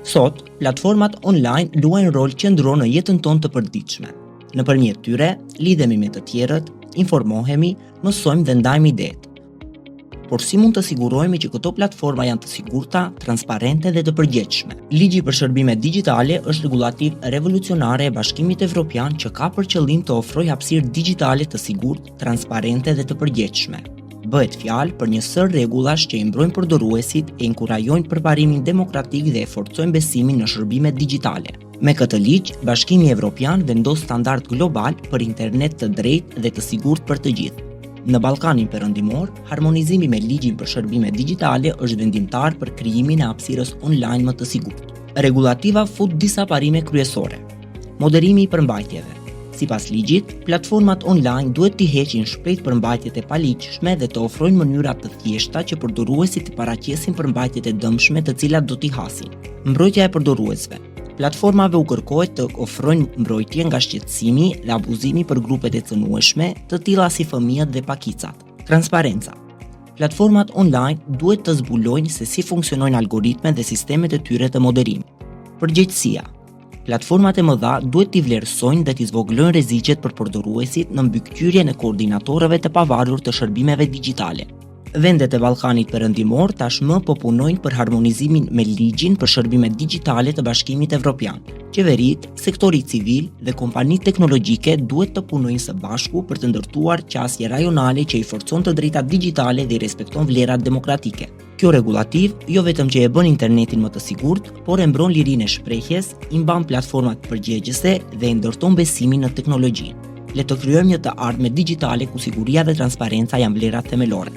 Sot, platformat online luajnë rol qendror në jetën tonë të përditshme. Nëpërmjet tyre, lidhemi me të tjerët, informohemi, mësojmë dhe ndajmë idetë. Por si mund të sigurohemi që këto platforma janë të sigurta, transparente dhe të përgjegjshme? Ligji për shërbimet digjitale është rregullativ revolucionare e Bashkimit Evropian që ka për qëllim të ofrojë hapësirë digjitale të sigurt, transparente dhe të përgjegjshme. Bëhet fjalë për një sër rregullash që i mbrojnë përdoruesit, e inkurajojnë përparimin demokratik dhe e forcojnë besimin në shërbimet digjitale. Me këtë ligj, Bashkimi Evropian vendos standard global për internet të drejtë dhe të sigurt për të gjithë. Në Ballkanin Perëndimor, harmonizimi me ligjin për shërbimet digjitale është vendimtar për krijimin e hapësirës online më të sigurt. Rregullativa fut disa parime kryesore. Moderimi i përmbajtjeve. Sipas ligjit, platformat online duhet t'i heqin shpejt përmbajtjet e paligjshme dhe të ofrojnë mënyra të thjeshta që përdoruesit të paraqesin përmbajtjet e dëmshme të cilat do t'i hasin. Mbrojtja e përdoruesve. Platformave u kërkohet të ofrojnë mbrojtje nga shqetësimi dhe abuzimi për grupet e cënueshme, të tilla si fëmijët dhe pakicat. Transparenca. Platformat online duhet të zbulojnë se si funksionojnë algoritmet dhe sistemet e tyre të moderimit. Përgjegjësia. Platformat e mëdha duhet t'i vlerësojnë dhe t'i zvogëlojnë rreziqet për përdoruesit në mbikëqyrjen e koordinatorëve të pavarur të shërbimeve digjitale. Vendet e Ballkanit Perëndimor tashmë po punojnë për harmonizimin me ligjin për shërbimet digjitale të Bashkimit Evropian. Qeveritë, sektori civil dhe kompanitë teknologjike duhet të punojnë së bashku për të ndërtuar qasje rajonale që i forcon të drejtat digjitale dhe i respekton vlerat demokratike. Kjo rregullativ jo vetëm që e bën internetin më të sigurt, por e mbron lirinë e shprehjes, i mban platformat përgjegjëse dhe e ndërton besimin në teknologjinë. Le të krijojmë një të ardhme digjitale ku siguria dhe transparenca janë vlera themelore.